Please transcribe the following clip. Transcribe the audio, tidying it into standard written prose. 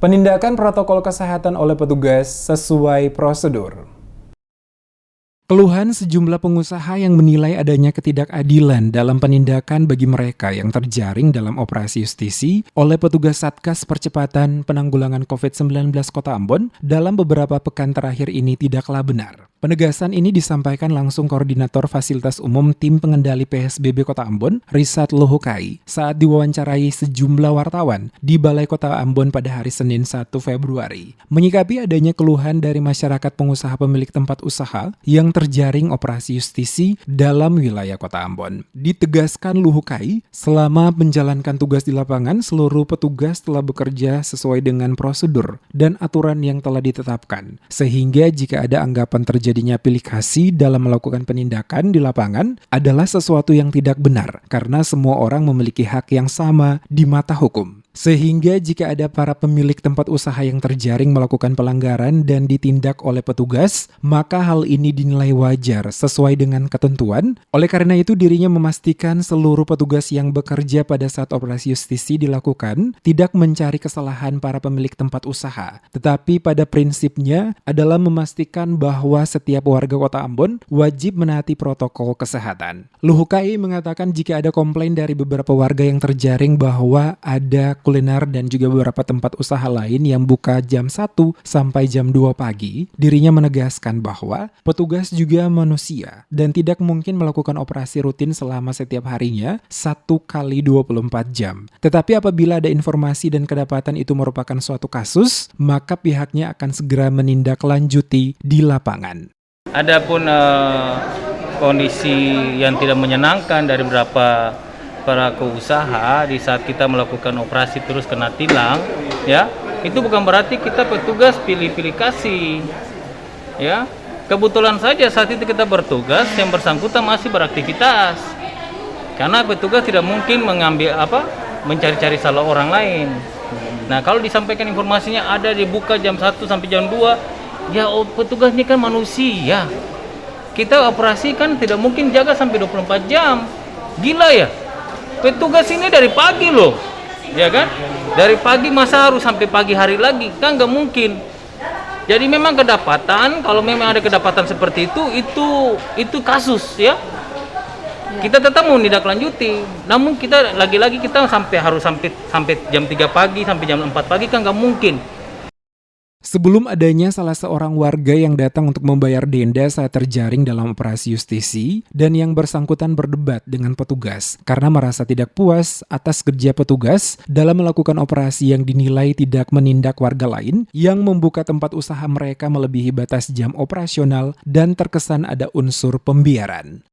Penindakan protokol kesehatan oleh petugas sesuai prosedur. Keluhan sejumlah pengusaha yang menilai adanya ketidakadilan dalam penindakan bagi mereka yang terjaring dalam operasi justisi oleh petugas Satgas Percepatan Penanggulangan COVID-19 Kota Ambon dalam beberapa pekan terakhir ini tidaklah benar. Penegasan ini disampaikan langsung Koordinator Fasilitas Umum Tim Pengendali PSBB Kota Ambon, Risat Lohukai, saat diwawancarai sejumlah wartawan di Balai Kota Ambon pada hari Senin 1 Februari. Menyikapi adanya keluhan dari masyarakat pengusaha pemilik tempat usaha yang terjaring operasi justisi dalam wilayah Kota Ambon. Ditegaskan Lohukai, selama menjalankan tugas di lapangan, seluruh petugas telah bekerja sesuai dengan prosedur dan aturan yang telah ditetapkan. Sehingga jika ada anggapan terjadinya pilih kasih dalam melakukan penindakan di lapangan adalah sesuatu yang tidak benar, karena semua orang memiliki hak yang sama di mata hukum. Sehingga jika ada para pemilik tempat usaha yang terjaring melakukan pelanggaran dan ditindak oleh petugas, maka hal ini dinilai wajar sesuai dengan ketentuan. Oleh karena itu dirinya memastikan seluruh petugas yang bekerja pada saat operasi justisi dilakukan tidak mencari kesalahan para pemilik tempat usaha, tetapi pada prinsipnya adalah memastikan bahwa setiap warga Kota Ambon wajib menaati protokol kesehatan. Lohukai mengatakan jika ada komplain dari beberapa warga yang terjaring bahwa ada kuliner dan juga beberapa tempat usaha lain yang buka jam 1 sampai jam 2 pagi, dirinya menegaskan bahwa petugas juga manusia dan tidak mungkin melakukan operasi rutin selama setiap harinya 1 kali 24 jam. Tetapi apabila ada informasi dan kedapatan itu merupakan suatu kasus, maka pihaknya akan segera menindaklanjuti di lapangan. Adapun kondisi yang tidak menyenangkan dari beberapa pelaku usaha di saat kita melakukan operasi terus kena tilang, ya, itu bukan berarti kita petugas pilih-pilih kasih, ya. Kebetulan saja saat itu kita bertugas, yang bersangkutan masih beraktivitas, karena petugas tidak mungkin mencari-cari salah orang lain. Nah, kalau disampaikan informasinya ada dibuka jam 1 sampai jam 2, ya petugas ini kan manusia. Kita operasi kan tidak mungkin jaga sampai 24 jam. Gila ya? Petugas ini dari pagi loh, ya kan? Dari pagi masa harus sampai pagi hari lagi? Kan nggak mungkin. Jadi memang kedapatan, kalau memang ada kedapatan seperti itu kasus ya. Kita tetap mau menindaklanjuti. Namun kita lagi-lagi kita harus sampai jam 3 pagi, sampai jam 4 pagi kan nggak mungkin. Sebelum adanya salah seorang warga yang datang untuk membayar denda saat terjaring dalam operasi justisi dan yang bersangkutan berdebat dengan petugas karena merasa tidak puas atas kerja petugas dalam melakukan operasi yang dinilai tidak menindak warga lain yang membuka tempat usaha mereka melebihi batas jam operasional dan terkesan ada unsur pembiaran.